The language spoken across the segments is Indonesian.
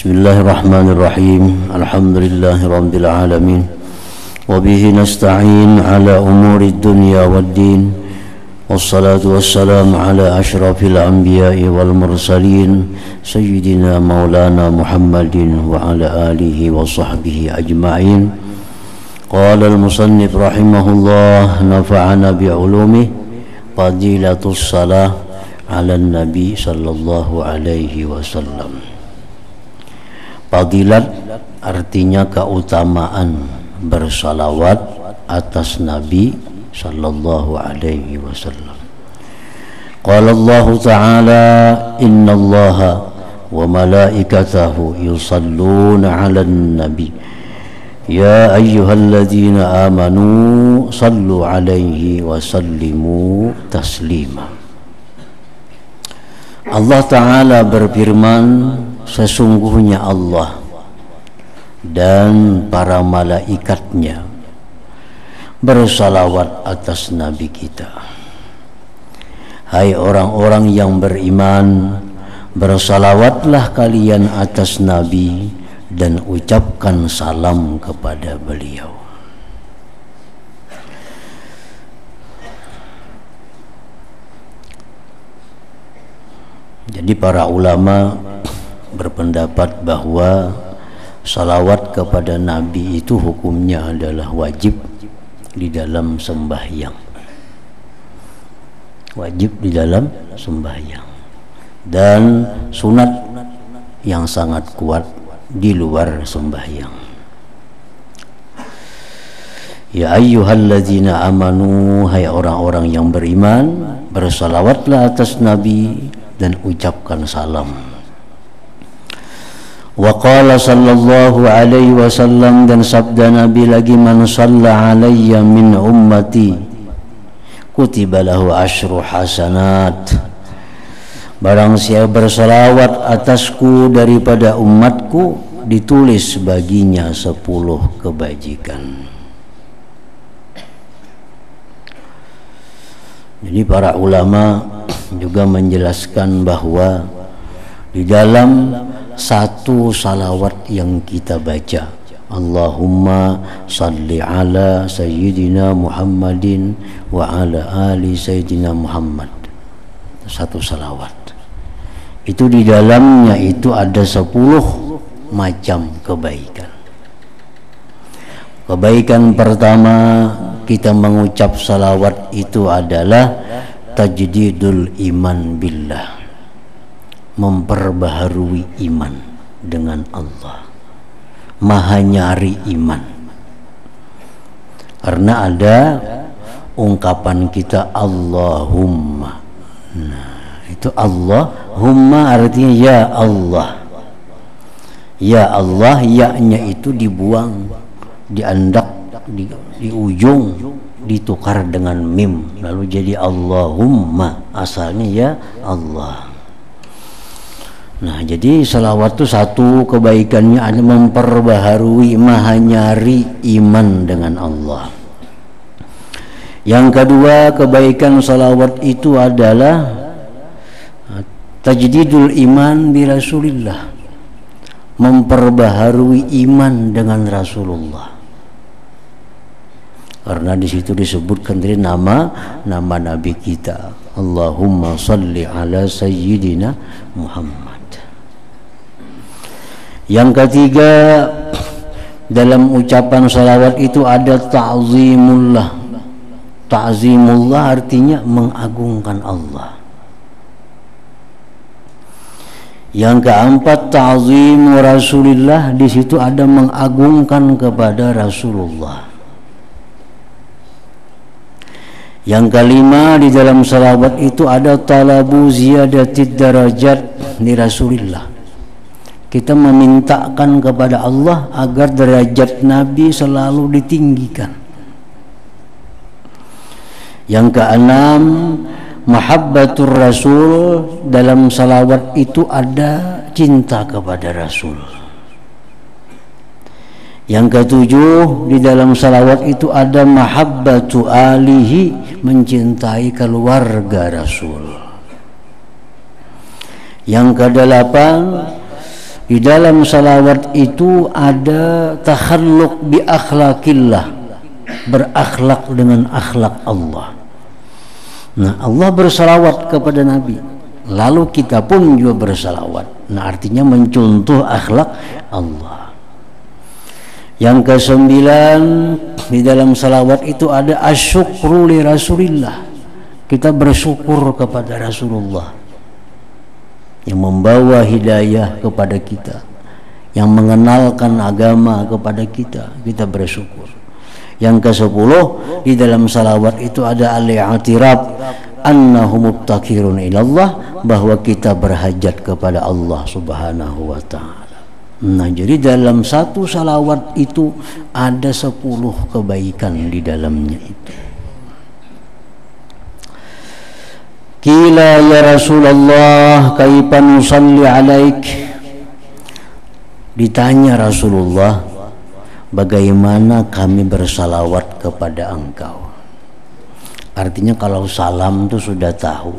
Bismillahirrahmanirrahim. Alhamdulillahirabbil alamin. Wa bihi nasta'in ala umuri dunya waddin. Wassalatu wassalamu ala asyrafil anbiya'i wal mursalin sayyidina maulana Muhammadin wa ala alihi wa sahbihi ajma'in. Qala al-musannif rahimahullah, nafa'ana bi'ulumih. Fadilatus salah ala nabi sallallahu alaihi wasallam. Fadilat artinya keutamaan bersalawat atas Nabi sallallahu alaihi wasallam. Qala Allah Ta'ala, innallaha wa malaikatahu yusalluna 'alan nabi ya ayyuhalladzina amanu sallu 'alaihi wa sallimu taslima. Allah Ta'ala berfirman, sesungguhnya Allah dan para malaikatnya bersalawat atas Nabi kita. Hai orang-orang yang beriman, bersalawatlah kalian atas Nabi dan ucapkan salam kepada beliau. Jadi para ulama berpendapat bahwa salawat kepada Nabi itu hukumnya adalah wajib di dalam sembahyang. Wajib di dalam sembahyang dan sunat yang sangat kuat di luar sembahyang. Ya ayyuhalladzina amanu, hai orang-orang yang beriman, bersalawatlah atas Nabi dan ucapkan salam. Wa qala sallallahu alaihi wasallam, dan sabda Nabi lagi, man shalla alayya min ummati kutiba lahu asyru hasanat. Barang siapa bersalawat atasku daripada umatku, ditulis baginya 10 kebajikan. Jadi para ulama juga menjelaskan bahwa di dalam satu salawat yang kita baca, Allahumma salli ala sayyidina Muhammadin wa ala ali sayyidina Muhammad, satu salawat itu di dalamnya itu ada 10 macam kebaikan. Kebaikan pertama, kita mengucap salawat itu adalah tajdidul iman billah, memperbaharui iman dengan Allah, maha nyari iman. Karena ada ungkapan kita Allahumma. Nah, itu Allahumma artinya ya Allah. Ya Allah, ya-nya itu dibuang, diandak di ujung, ditukar dengan mim, lalu jadi Allahumma, asalnya ya Allah. Nah, jadi salawat itu satu kebaikannya ada memperbaharui, maha nyari iman dengan Allah. Yang kedua, kebaikan salawat itu adalah tajdidul iman bi Rasulillah, memperbaharui iman dengan Rasulullah. Karena di situ disebutkan dari nama Nabi kita, Allahumma salli ala sayyidina Muhammad. Yang ketiga, dalam ucapan salawat itu ada ta'zimullah. Ta'zimullah artinya mengagungkan Allah. Yang keempat, ta'zimu Rasulillah, di situ ada mengagungkan kepada Rasulullah. Yang kelima, di dalam salawat itu ada talabu ziyadatid darajat di Rasulillah. Kita memintakan kepada Allah agar derajat Nabi selalu ditinggikan. Yang keenam, mahabbatur Rasul, dalam salawat itu ada cinta kepada Rasul. Yang ketujuh, di dalam salawat itu ada mahabbatu alihi, mencintai keluarga Rasul. Yang kedelapan, Di dalam salawat itu ada takhalluq bi akhlaqillah, berakhlak dengan akhlak Allah. Nah, Allah bersalawat kepada Nabi, lalu kita pun juga bersalawat. Nah, artinya mencontoh akhlak Allah. Yang kesembilan, di dalam salawat itu ada asyukru li Rasulillah. Kita bersyukur kepada Rasulullah yang membawa hidayah kepada kita, yang mengenalkan agama kepada kita, kita bersyukur. Yang ke-10, di dalam salawat itu ada al-i'tiraf annahu mubtakirun ilallah, bahwa kita berhajat kepada Allah Subhanahu wa ta'ala. Nah, jadi dalam satu salawat itu ada 10 kebaikan di dalamnya itu. Qila ya Rasulullah kaifa nusalli alaik. Ditanya Rasulullah, bagaimana kami bersalawat kepada engkau. Artinya kalau salam itu sudah tahu,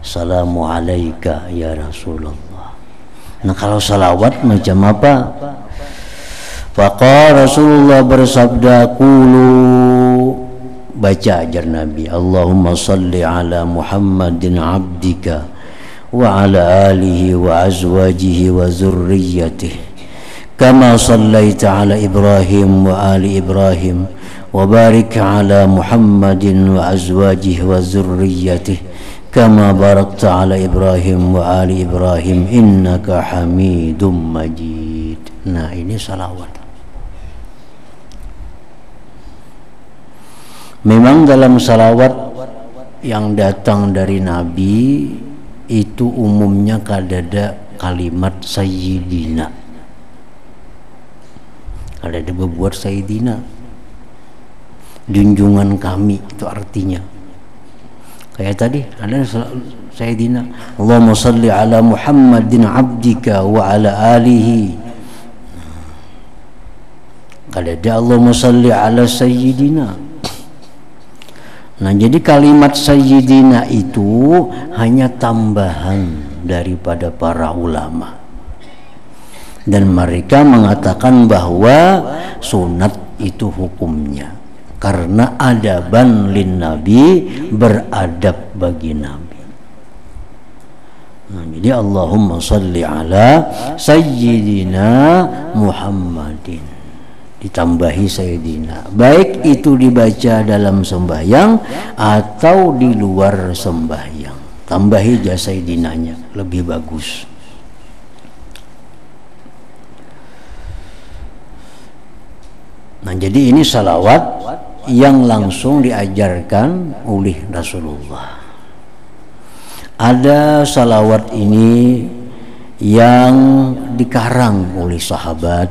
Assalamu alaika ya Rasulullah. Nah, kalau salawat macam apa? Faqala Rasulullah bersabda, qulu, baca ajar Nabi, Allahumma salli ala Muhammadin abdika wa ala alihi wa azwajihi wa zurriyyatihi kama sallaita ala Ibrahim wa ali Ibrahim wa barik ala Muhammadin wa azwajihi wa zurriyyatihi kama barakta ala Ibrahim wa ali Ibrahim innaka hamidum majid. Nah, ini salawat. Memang dalam salawat yang datang dari Nabi itu umumnya ada kalimat Sayyidina, ada berbuat Sayyidina, junjungan kami, itu artinya. Kayak tadi ada Sayyidina, Allahumma salli ala Muhammadin abdika wa ala alihi. Ada Allahumma salli ala Sayyidina. Nah, jadi kalimat Sayyidina itu hanya tambahan daripada para ulama, dan mereka mengatakan bahwa sunat itu hukumnya karena adaban lin Nabi, beradab bagi Nabi. Nah, jadi Allahumma salli ala Sayyidina Muhammadin, ditambahi Sayyidina, baik itu dibaca dalam sembahyang atau di luar sembahyang, tambahi jasa Sayyidinanya, lebih bagus. Nah, jadi ini salawat yang langsung diajarkan oleh Rasulullah. Ada salawat ini yang dikarang oleh sahabat,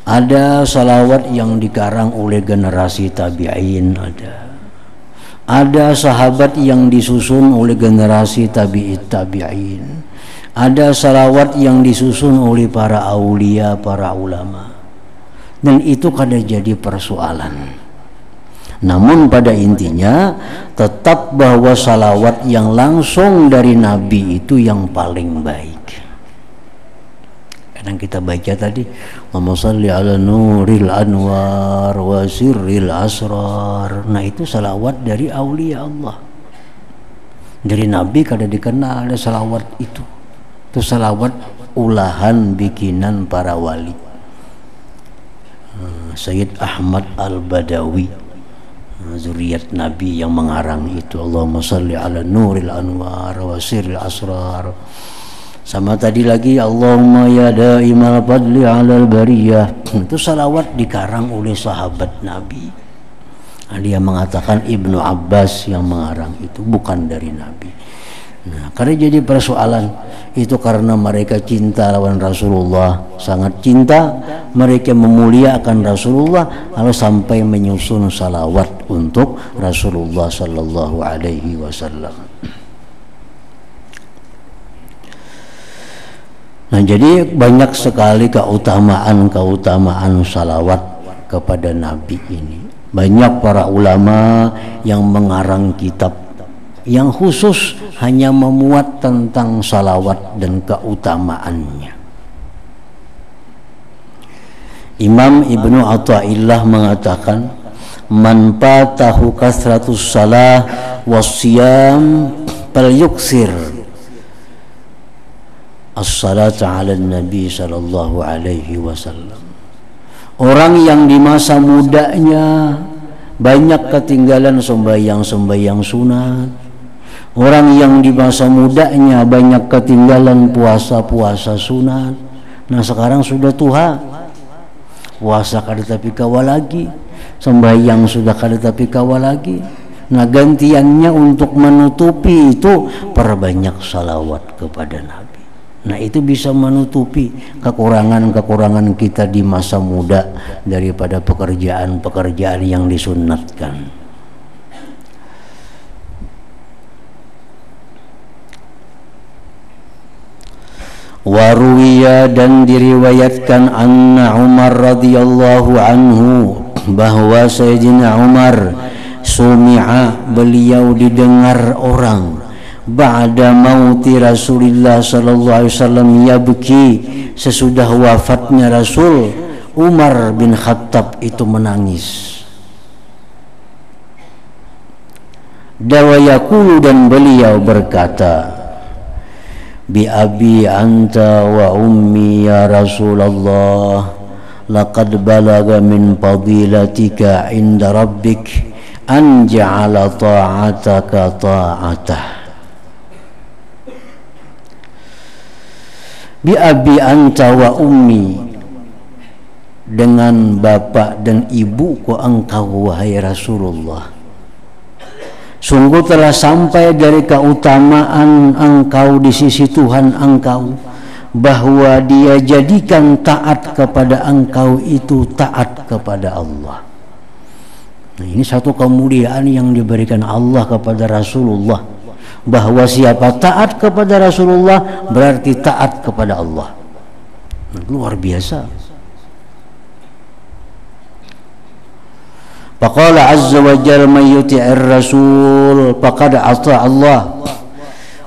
ada salawat yang dikarang oleh generasi tabi'in, ada sahabat yang disusun oleh generasi tabi'in, ada salawat yang disusun oleh para aulia, para ulama, dan itu kadang jadi persoalan. Namun pada intinya tetap bahwa salawat yang langsung dari Nabi itu yang paling baik. Kadang kita baca tadi, Allahumma salli ala nuril anwar wa sirril asrar. Nah, itu salawat dari aulia Allah. Dari Nabi kada dikenal ada salawat itu. Itu salawat ulahan bikinan para wali. Sayyid Ahmad Al-Badawi, zuriat Nabi yang mengarang itu, Allahumma salli ala nuril anwar wa sirril asrar. Sama tadi lagi, Allahumma ya daimal fadli alal bariyah. Itu salawat dikarang oleh sahabat Nabi. Dia mengatakan Ibnu Abbas yang mengarang itu, bukan dari Nabi. Nah, karena jadi persoalan itu karena mereka cinta lawan Rasulullah, sangat cinta, mereka memuliakan Rasulullah, lalu sampai menyusun salawat untuk Rasulullah sallallahu alaihi wasallam. Nah, jadi banyak sekali keutamaan salawat kepada Nabi ini. Banyak para ulama yang mengarang kitab yang khusus hanya memuat tentang salawat dan keutamaannya. Imam Ibnu Athaillah mengatakan, man fatahu kasratus salah wassiyam falyuksir as-salata 'ala nabi sallallahu alaihi wasallam. Orang yang di masa mudanya banyak ketinggalan sembahyang sunat, orang yang di masa mudanya banyak ketinggalan puasa sunat, nah sekarang sudah tua, puasa kada tapi kawa lagi, sembahyang sudah kada tapi kawa lagi. Nah gantiannya untuk menutupi itu perbanyak salawat kepada Nabi. Nah itu bisa menutupi kekurangan-kekurangan kita di masa muda daripada pekerjaan-pekerjaan yang disunnatkan. Waruwiya, dan diriwayatkan anna Umar radhiyallahu anhu, bahwa Sayyidina Umar sumi'a, beliau didengar orang, ba'da mauti Rasulullah sallallahu alaihi wasallam yabki, sesudah wafatnya Rasul, Umar bin Khattab itu menangis. Dawayakulu, dan beliau berkata, bi abi anta wa ummi ya Rasulullah, laqad balaga min fadilatika inda rabbik an ja'ala ta'ataka ta'atah. Bi abi anta wa ummi, dengan bapak dan ibuku engkau wahai Rasulullah, sungguh telah sampai dari keutamaan engkau di sisi Tuhan engkau, bahwa Dia jadikan taat kepada engkau itu taat kepada Allah. Nah, ini satu kemuliaan yang diberikan Allah kepada Rasulullah, bahwa siapa taat kepada Rasulullah berarti taat kepada Allah. Luar biasa. Faqala azza wa jalla man yuti'ir rasul faqad ata Allah.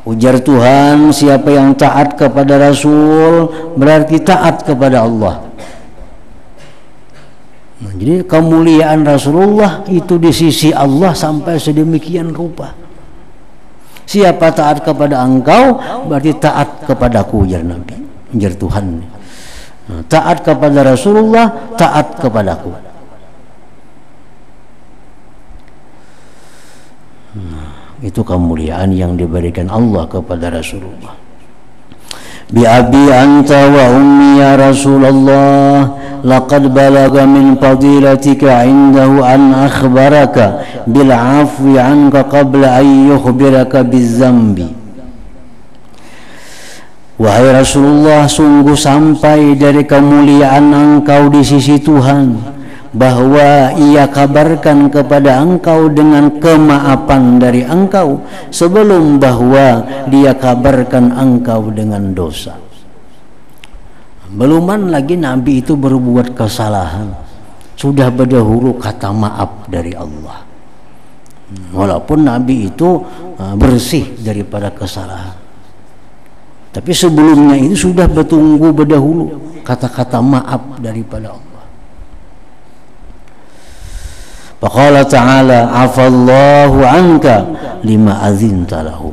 Ujar Tuhan, siapa yang taat kepada Rasul berarti taat kepada Allah. Nah, jadi kemuliaan Rasulullah itu di sisi Allah sampai sedemikian rupa. Siapa taat kepada engkau berarti taat kepadaku, ujar Nabi, ujar Tuhan. Nah, taat kepada Rasulullah, taat kepadaku. Nah, itu kemuliaan yang diberikan Allah kepada Rasulullah. Bi abi anta wa ummi ya Rasulullah, laqad balaga min fadilatika indahu an akhbaraka bil afwi anka qabla an yukhbiraka bizzambi. Wahai Rasulullah, sungguh sampai dari kemuliaan engkau di sisi Tuhan, bahwa Ia kabarkan kepada engkau dengan kemaafan dari engkau sebelum bahwa Dia kabarkan engkau dengan dosa. Beluman lagi Nabi itu berbuat kesalahan, sudah berdahulu kata maaf dari Allah. Walaupun Nabi itu bersih daripada kesalahan, tapi sebelumnya itu sudah bertunggu berdahulu kata-kata maaf daripada Allah. Faqala ta'ala afallahu anka lima azinta lahu.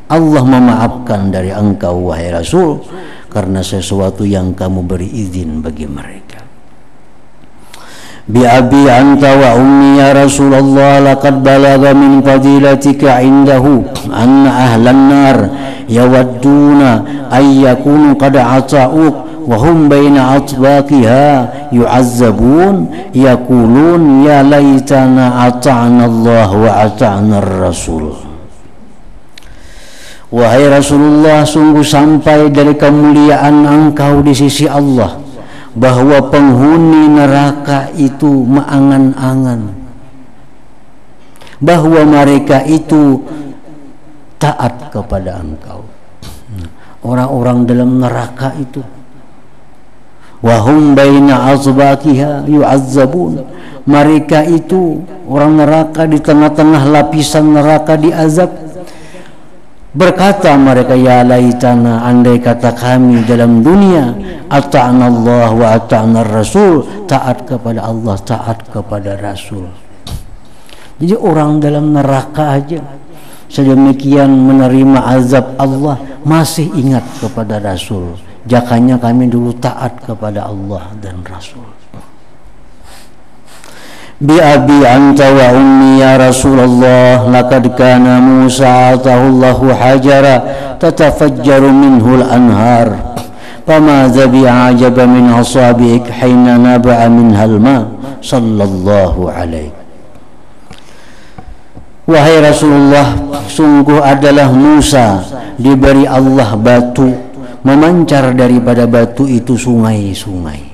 Allah memaafkan dari engkau wahai Rasul karena sesuatu yang kamu beri izin bagi mereka. Bi abi anta wa ummi ya Rasulullah, laqad balaga min fadilatika indahu anna ahlan nar yawadduna ay yakunu qad ata'uk wa hum baina atbaqiha yu'azzabun yaqulun ya laitana ata'na Allah wa ata'na ar-rasul. Wahai Rasulullah, sungguh sampai dari kemuliaan engkau di sisi Allah, bahwa penghuni neraka itu mengangan-angan bahwa mereka itu taat kepada engkau. Orang-orang dalam neraka itu, wahum baina azbaqiha yu'azzabun, mereka itu orang neraka di tengah-tengah lapisan neraka diazab. Berkata mereka, ya laitana, andai kata kami dalam dunia ata'na Allah wa ata'na Rasul, taat kepada Allah, taat kepada Rasul. Jadi orang dalam neraka aja sedemikian menerima azab Allah masih ingat kepada Rasul. Jakanya kami dulu taat kepada Allah dan Rasul. Bi abi anta wa ummi ya Rasulullah, laqad kana Musa atahu Allahu hajara tatafajjaru minhu al-anhar fama zabi ajaba min asabi'ik hina naba'a minha al-ma sallallahu alaihi. Wahai Rasulullah, sungguh adalah Musa diberi Allah batu, memancar daripada batu itu sungai-sungai.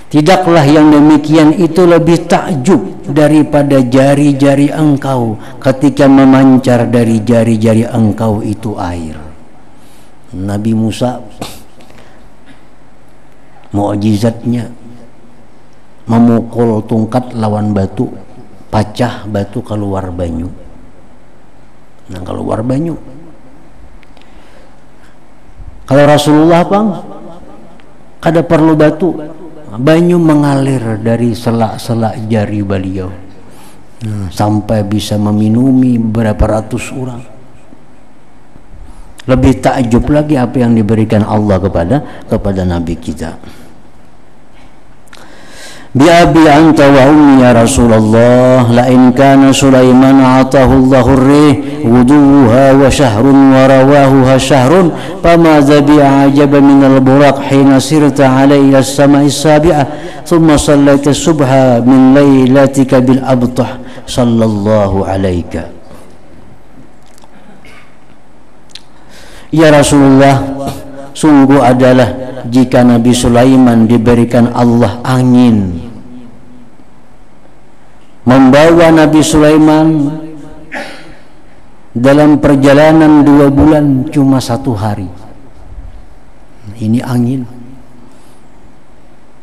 Tidaklah yang demikian itu lebih takjub daripada jari-jari engkau ketika memancar dari jari-jari engkau itu air. Nabi Musa mukjizatnya memukul tongkat lawan batu, pecah batu, keluar banyu. Nah, keluar banyu. Kalau Rasulullah bang, kada perlu batu, banyu mengalir dari selak-selak jari beliau, sampai bisa meminumi berapa ratus orang. Lebih takjub lagi apa yang diberikan Allah kepada Nabi kita. Bi abi anta wa ummi ya Rasulullah, la in kana Sulaiman atahu Allahu ar-rih wuduha wa syahrun wa rawahuha syahrun fama zabi ajaba min al-buraq hina sirta alayhi as-sama'i as-sabi'ah thumma sallaita subha min laylatika bil abtah sallallahu alayka. Ya Rasulullah, sungguh adalah jika Nabi Sulaiman diberikan Allah angin, membawa Nabi Sulaiman dalam perjalanan 2 bulan cuma 1 hari. Ini angin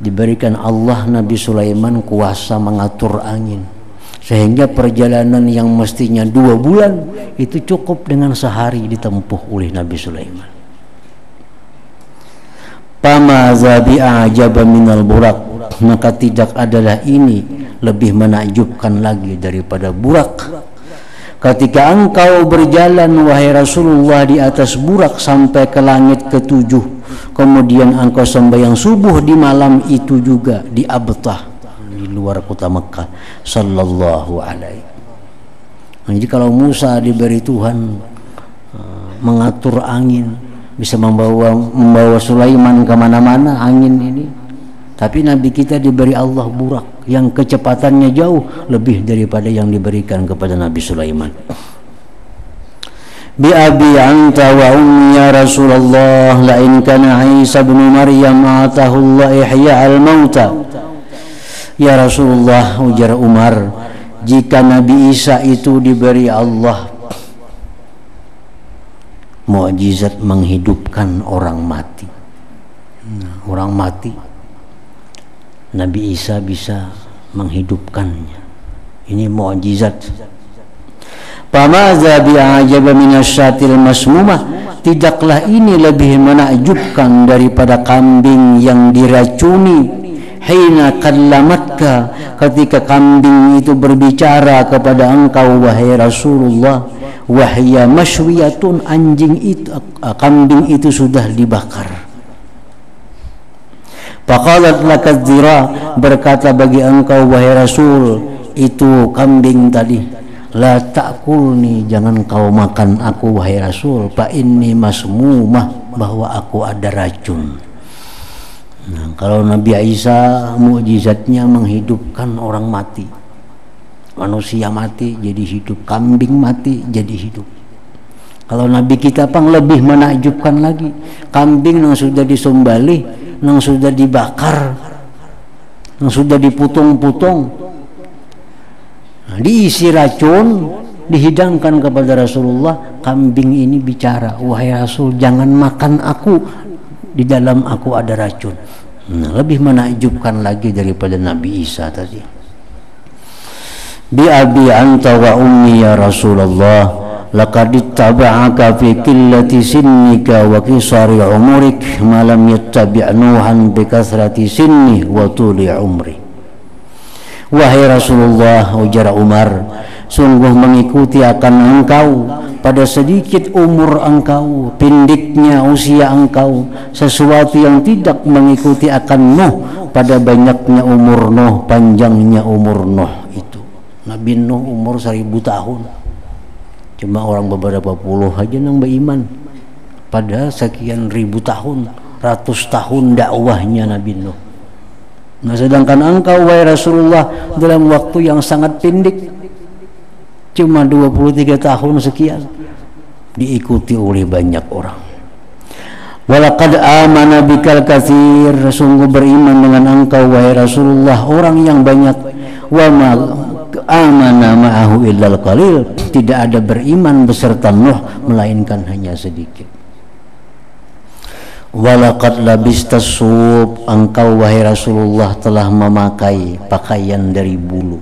diberikan Allah, Nabi Sulaiman kuasa mengatur angin, sehingga perjalanan yang mestinya 2 bulan itu cukup dengan sehari ditempuh oleh Nabi Sulaiman. Pama zabi ajaba minal burak, maka tidak adalah ini lebih menakjubkan lagi daripada burak. Ketika engkau berjalan wahai Rasulullah di atas burak sampai ke langit ke-7, kemudian engkau sembahyang subuh di malam itu juga di Abtah, di luar kota Mekah sallallahu alaihi. Jadi kalau Musa diberi Tuhan mengatur angin, bisa membawa Sulaiman kemana-mana angin ini, tapi Nabi kita diberi Allah burak yang kecepatannya jauh lebih daripada yang diberikan kepada Nabi Sulaiman. Bi abi anta wa ummi ya Rasulullah, la in kana Isa bin Maryam atahu Allah ihya al-mauta. Ya Rasulullah, ujar Umar, jika Nabi Isa itu diberi Allah mukjizat menghidupkan orang mati, orang mati, Nabi Isa bisa menghidupkannya. Ini mukjizat. Pamaza bi'ajaba minasyatil masmumah, tidaklah ini lebih menakjubkan daripada kambing yang diracuni. Hina kallamatka, ketika kambing itu berbicara kepada engkau wahai Rasulullah, wahya masywiyatun, anjing itu, kambing itu sudah dibakar. Faqalat lakadzira, berkata bagi engkau wahai Rasul, itu kambing tadi, la ta'kulni, jangan kau makan aku wahai Rasul, fa inni masmumah, bahwa aku ada racun. Nah, kalau Nabi Isa mukjizatnya menghidupkan orang mati, manusia mati jadi hidup, kambing mati jadi hidup. Kalau Nabi kita pang lebih menakjubkan lagi, kambing yang sudah disembelih, yang sudah dibakar, yang sudah diputung-putung, nah, diisi racun, dihidangkan kepada Rasulullah. Kambing ini bicara, wahai Rasul, jangan makan aku, di dalam aku ada racun. Nah, lebih menakjubkan lagi daripada Nabi Isa tadi. Bi abi anta wa ummi ya Rasulullah, laqad ittaba'aka fi qillati sinnika wa qisari umurik ma lam yattabi' nuhan bi kathrati sinni wa tuli umri. Wahai Rasulullah, ujar Umar, sungguh mengikuti akan engkau pada sedikit umur engkau, pendeknya usia engkau, sesuatu yang tidak mengikuti akan Nuh pada banyaknya umur Nuh, panjangnya umur Nuh itu. Nabi Nuh umur 1000 tahun, cuma orang beberapa puluh aja yang beriman pada sekian ribu tahun, ratus tahun dakwahnya Nabi Nuh. Nah, sedangkan engkau wahai Rasulullah dalam waktu yang sangat pendek, cuma 23 tahun sekian, diikuti oleh banyak orang. Walaqad amana bikal katsir, sungguh beriman dengan engkau wahai Rasulullah orang yang banyak. Wa ma amana ma'ahu illal qalil, tidak ada beriman beserta Nuh melainkan hanya sedikit. Walaqad labista sub, engkau wahai Rasulullah telah memakai pakaian dari bulu.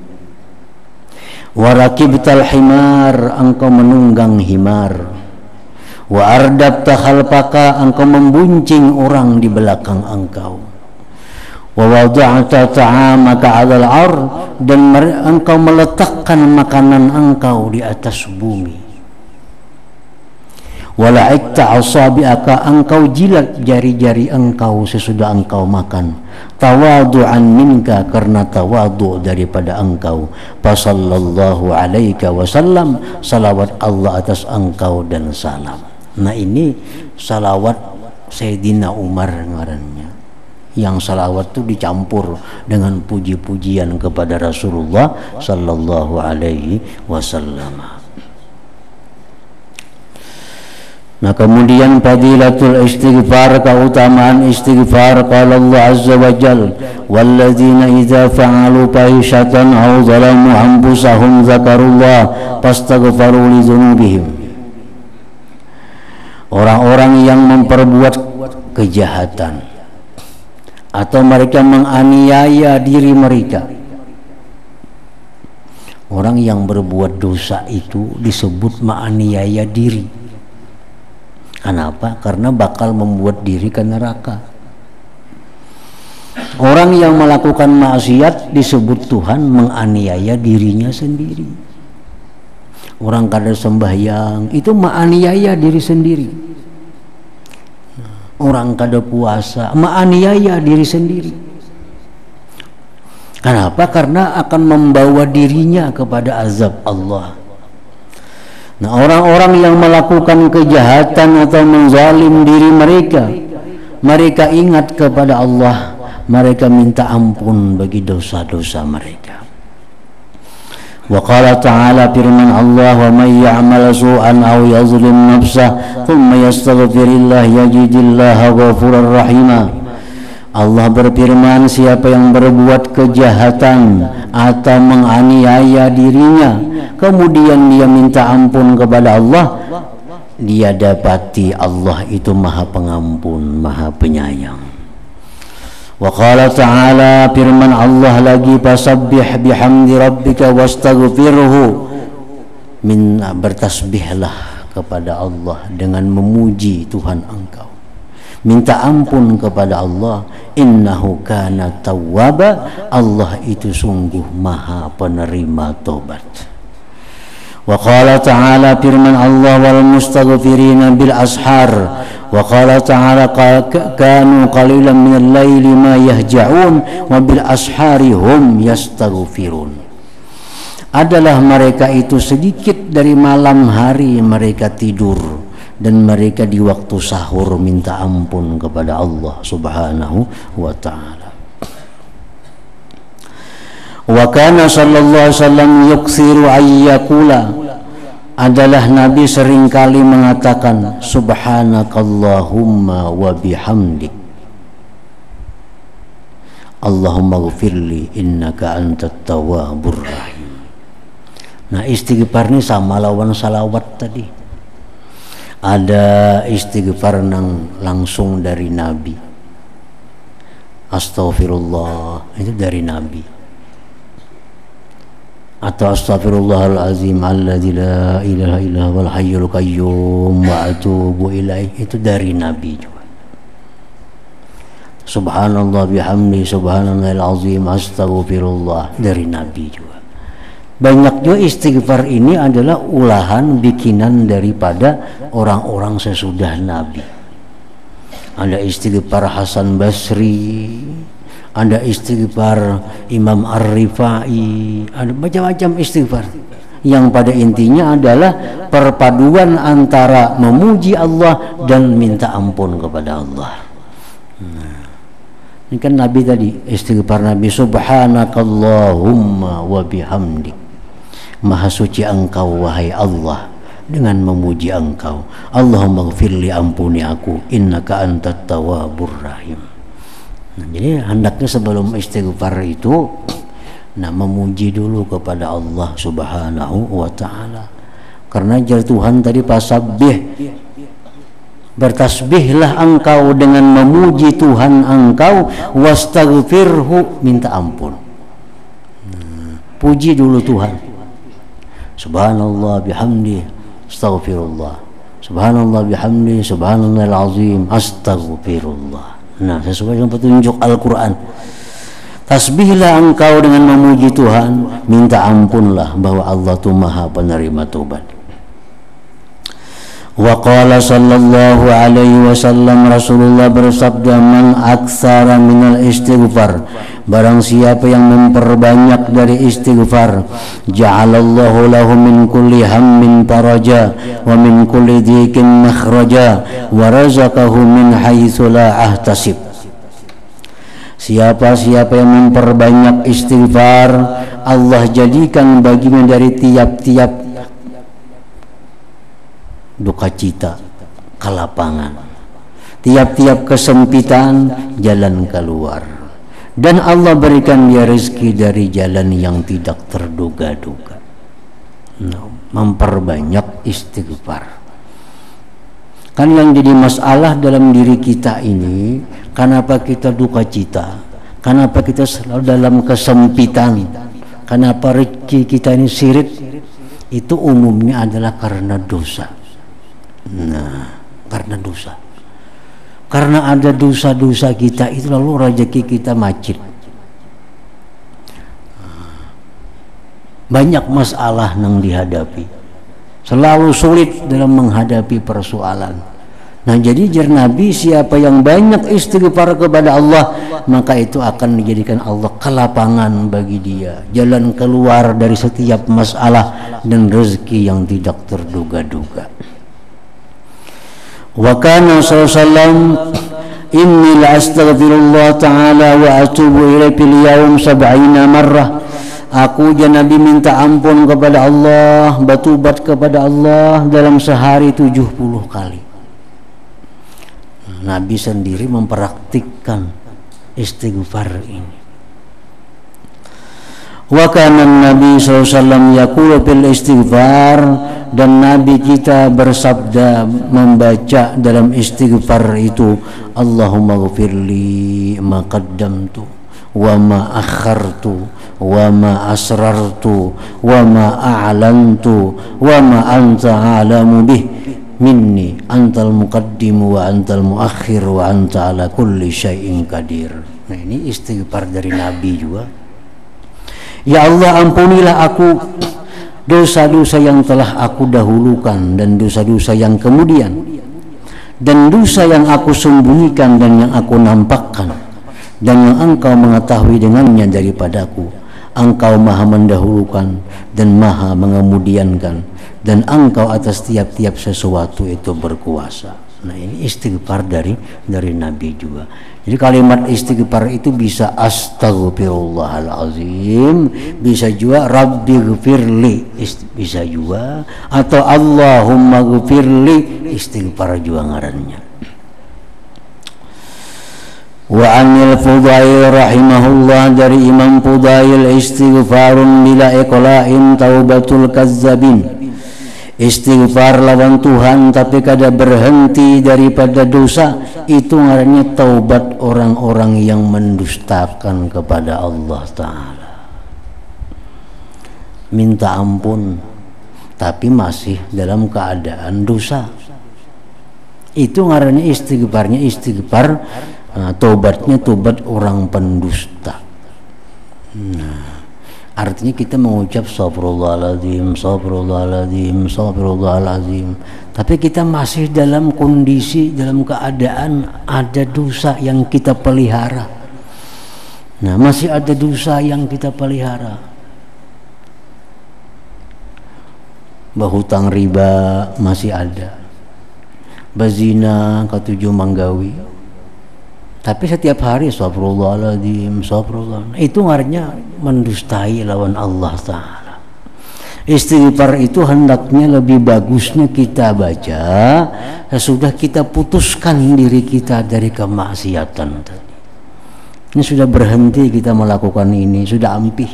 Warakibtal himar, engkau menunggang himar. Wa ardabta khalfaka, engkau membuncing orang di belakang engkau. Wa wada'ta ta'amaka 'alal 'ar, dan engkau meletakkan makanan engkau di atas bumi. Wala'ikta asabi'aka, engkau jilat jari-jari engkau sesudah engkau makan. Tawadu'an minka, karena tawadu' daripada engkau. Fasallallahu alaika wasallam, salawat Allah atas engkau dan salam. Nah, ini salawat Sayyidina Umar ngarannya, yang salawat itu dicampur dengan puji-pujian kepada Rasulullah sallallahu alaihi wasallam. Nah, kemudian fadilatul istighfar, keutamaan istighfar. Qala Allah azza wa jalla, walladzina idza fa'alu fahishatan aw zalamu anfusahum dzakarullah fastaghfaru li dzunubihim. Orang-orang yang memperbuat kejahatan atau mereka menganiaya diri mereka, orang yang berbuat dosa itu disebut menganiaya diri. Kenapa? Karena bakal membuat diri ke neraka. Orang yang melakukan maksiat disebut Tuhan menganiaya dirinya sendiri. Orang kada sembahyang itu menganiaya diri sendiri. Orang kada puasa menganiaya diri sendiri. Kenapa? Karena akan membawa dirinya kepada azab Allah. Nah, orang-orang yang melakukan kejahatan atau menzalim diri mereka, mereka ingat kepada Allah, mereka minta ampun bagi dosa-dosa mereka. Wa qala ta'ala, firman Allah, wa may ya'mal su'an aw yazlim nafsah thumma yastaghfirillah yajidillaha ghafurar rahima. Allah berfirman, siapa yang berbuat kejahatan atau menganiaya dirinya, kemudian dia minta ampun kepada Allah, dia dapati Allah itu Maha Pengampun, Maha Penyayang. Wa qala ta'ala, firman Allah lagi, fasabbih bihamdi rabbika wastaghfirhu, bertasbihlah kepada Allah dengan memuji Tuhan engkau, minta ampun kepada Allah. Innahu kana tawwaba, Allah itu sungguh Maha penerima tobat. Wa qala ta'ala, firman Allah, wal mustaghfirina bil ashar. Wa qala ta'ala, kanu qalilan minal laili ma yahja'un wa bil ashari hum yastaghfirun. Adalah mereka itu sedikit dari malam hari mereka tidur, dan mereka di waktu sahur minta ampun kepada Allah subhanahu wa ta'ala. Wa kana sallallahu alaihi wasallam yuksiru ayyakula, adalah Nabi seringkali mengatakan subhanakallahumma wa bihamdik Allahumma ghfirli innaka antat tawwabur rahim. Nah, istighfar ini sama lawan salawat tadi. Ada istighfar nang langsung dari Nabi, astaghfirullah, itu dari Nabi. atau astaghfirullahalazim alladzi la ilaha illa huwal hayyul qayyum wa atubu ilaih, itu dari Nabi juga. Subhanallah bihamdi subhanallahil azim astaghfirullah, dari Nabi juga. Banyak juga istighfar ini adalah ulahan bikinan daripada orang-orang sesudah Nabi. Ada istighfar Hasan Basri, ada istighfar Imam Ar-Rifai, ada macam-macam istighfar yang pada intinya adalah perpaduan antara memuji Allah dan minta ampun kepada Allah. Ini kan Nabi tadi, istighfar Nabi, subhanakallahumma wa bihamdik, maha suci engkau wahai Allah dengan memuji engkau. Allahumma gfirli, ampuni aku, innaka antat tawwabur rahim. Nah, jadi hendaknya sebelum istighfar itu memuji dulu kepada Allah Subhanahu wa ta'ala. Karena jar Tuhan tadi fasabbih, bertasbihlah engkau dengan memuji Tuhan engkau, wastaghfirhu, minta ampun. Puji dulu Tuhan. Subhanallah bihamdi astaghfirullah, subhanallah bihamdi subhanallahil azim astaghfirullah. Nah, sesuai dengan petunjuk Al-Quran. Tasbihlah engkau dengan memuji Tuhan, minta ampunlah bahwa Allah itu maha penerima taubat. Wa qala sallallahu alaihi wasallam, Rasulullah bersabda, man aktsara minal istighfar, barang siapa yang memperbanyak dari istighfar, ja'alallahu lahu min kulli hammin faraja wa min kulli dhiqin makhraja wa razaqahu min haitsu la ahtasib. Siapa-siapa yang memperbanyak istighfar, Allah jadikan baginya dari tiap-tiap duka cita kelapangan, tiap-tiap kesempitan jalan keluar, dan Allah berikan dia rezeki dari jalan yang tidak terduga-duga. Memperbanyak istighfar. Kan yang jadi masalah dalam diri kita ini, kenapa kita duka cita, kenapa kita selalu dalam kesempitan, kenapa rezeki kita ini sirit, itu umumnya adalah karena dosa. Karena dosa. Karena ada dosa-dosa kita itu, lalu rezeki kita macet. Banyak masalah yang dihadapi, selalu sulit dalam menghadapi persoalan. Nah, jadi jar Nabi, siapa yang banyak istighfar kepada Allah, maka itu akan dijadikan Allah kelapangan bagi dia, jalan keluar dari setiap masalah dan rezeki yang tidak terduga-duga. Wa kana sallallahu inni la astaghfirullah ta'ala wa atubu ilaihi fil yawm 70 marrah. Aku ya Nabi minta ampun kepada Allah, bertobat kepada Allah dalam sehari 70 kali. Nabi sendiri mempraktikkan istighfar ini. Wa kana Nabi sallallahu alaihi wasallam yaqulu bil istighfar, dan Nabi kita bersabda membaca dalam istighfar itu, Allahumma ghfirli ma qaddamtu wa ma akhartu wa ma asrartu wa ma a'lantu wa ma anta a'lamu bih minni antal muqaddim wa antal muakhir wa anta ala kulli syai'in qadir. Nah, ini istighfar dari Nabi juga. Ya Allah, ampunilah aku dosa-dosa yang telah aku dahulukan dan dosa-dosa yang kemudian, dan dosa yang aku sembunyikan dan yang aku nampakkan, dan yang engkau mengetahui dengannya daripadaku. Engkau maha mendahulukan dan maha mengemudiankan, dan engkau atas tiap-tiap sesuatu itu berkuasa. Nah, ini istighfar dari Nabi juga. Jadi kalimat istighfar itu bisa astaghfirullahalazim, bisa juga rabbi ghfirli, bisa juga, atau Allahumma ghfirli, istighfar juga ngarannya. Wa anil Fudail rahimahullah, dari Imam Fudail, istighfarun bila iqla'in taubatul kazzabin. Istighfar lawan Tuhan tapi kada berhenti daripada dosa, itu ngarannya taubat orang-orang yang mendustakan kepada Allah Ta'ala. minta ampun, tapi masih dalam keadaan dosa. Itu ngarannya istighfarnya istighfar, tobatnya tobat orang pendusta. Nah, artinya kita mengucap astagfirullahaladzim, astagfirullahaladzim, astagfirullahaladzim, tapi kita masih dalam kondisi, dalam keadaan ada dosa yang kita pelihara. Nah, masih ada dosa yang kita pelihara. Berhutang riba masih ada, berzina, ketujuh manggawi, tapi setiap hari astagfirullahaladzim, astagfirullah, itu artinya mendustai lawan Allah Ta'ala. Istighfar itu hendaknya lebih bagusnya kita baca sesudah kita putuskan diri kita dari kemaksiatan tadi. Ini sudah berhenti kita melakukan ini, sudah ampih,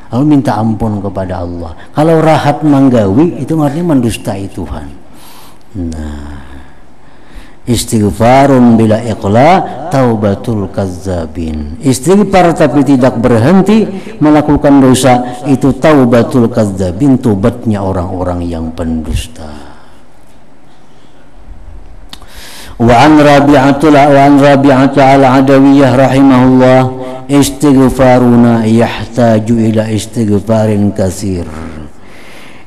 lalu minta ampun kepada Allah. Kalau rahat manggawi itu artinya mendustai Tuhan. Nah, istighfarun bila iqla taubatul kazzabin. Istighfar tapi tidak berhenti melakukan dosa, itu taubatul kazzabin, tobatnya orang-orang yang pendusta. Wa an Rabi'ata al-Adawiyah rahimahullah, istighfaruna yahtaju ila istighfarin katsir.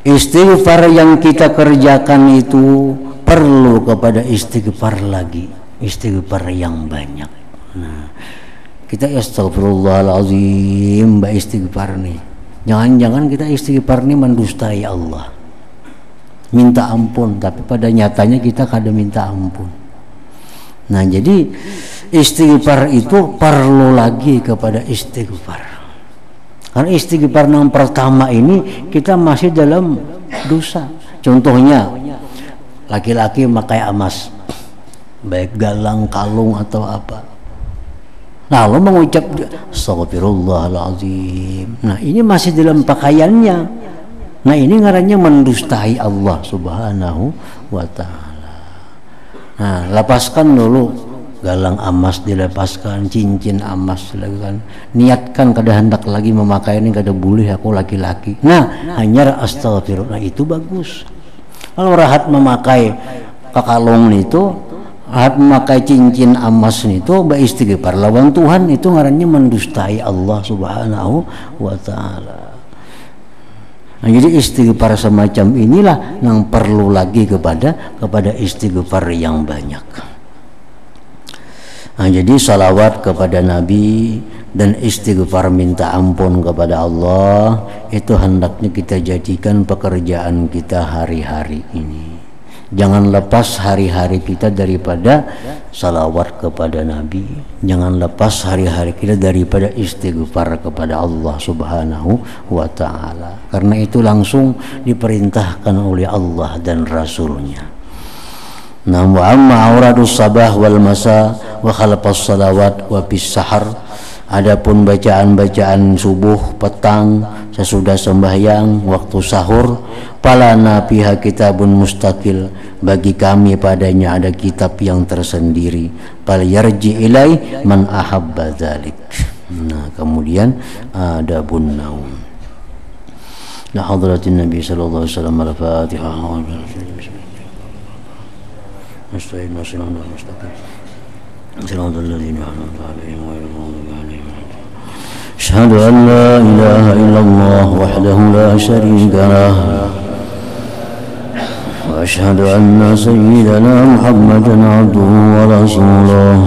Istighfar yang kita kerjakan itu perlu kepada istighfar lagi, istighfar yang banyak. Nah, kita astagfirullahaladzim, mbak istighfar nih. Jangan-jangan kita istighfar nih mendustai Allah, minta ampun, tapi pada nyatanya kita kada minta ampun. Nah, jadi istighfar itu perlu lagi kepada istighfar. Karena istighfar yang pertama ini kita masih dalam dosa. Contohnya, laki-laki memakai emas, baik galang, kalung atau apa, lalu mengucap astagfirullahaladzim. Nah, ini masih dalam pakaiannya. Nah, ini ngarannya mendustai Allah Subhanahu wa Ta'ala. Nah, lepaskan dulu galang emas, dilepaskan cincin emas, dilakukan, niatkan kada hendak lagi memakai ini, kada boleh aku laki-laki. Nah, hanya astagfirullah, itu bagus. Kalau rahat memakai kalung itu, rahat memakai cincin emas itu, beristighfar lawan Tuhan, itu ngarannya mendustai Allah Subhanahu wa Ta'ala. Nah, jadi istighfar semacam inilah yang perlu lagi kepada istighfar yang banyak. Nah, jadi salawat kepada Nabi dan istighfar minta ampun kepada Allah itu hendaknya kita jadikan pekerjaan kita hari-hari ini. Jangan lepas hari-hari kita daripada salawat kepada Nabi. Jangan lepas hari-hari kita daripada istighfar kepada Allah Subhanahu wa Ta'ala. Karena itu langsung diperintahkan oleh Allah dan Rasulnya. Nah, wa amma auradus sabah wal masa wa khalafas salawat wa bis sahar. Adapun bacaan-bacaan subuh, petang, sesudah sembahyang, waktu sahur, palana fiha kitabun mustaqil, bagi kami padanya ada kitab yang tersendiri. Fal yarji ilai man ahabba dzalik. Nah, kemudian adabun naum. La hadratin Nabi sallallahu alaihi wasallam, al-Fatihah. Nasta'in nasirun mustaqim. Siratal ladzina an'amta 'alaihim ghairil maghdubi 'alaihim. Asyhadu an la ilaha illallah wahdahu la syarika lah. Wa asyhadu anna sayyidana Muhammadan 'abduhu wa rasuluh.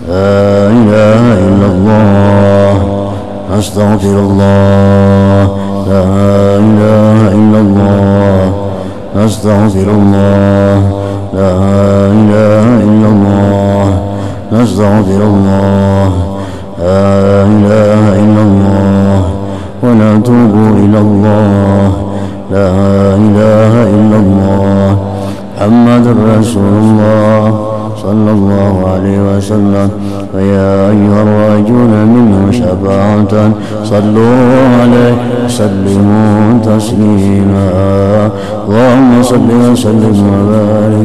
La ilaha illallah. Astaghfirullah. La ilaha illallah. Astaghfirullah. La ilaha illallah. Astaghfirullah. La ilaha illallah. Wa natubu ilallah. La ilaha illallah. Muhammadur Rasulullah sallallahu alaihi wasallam. Wa ya ayyuhar-rajuna minhu syafa'atan sallu alaihi sallimu taslima. Allahumma salli wa sallim wa barik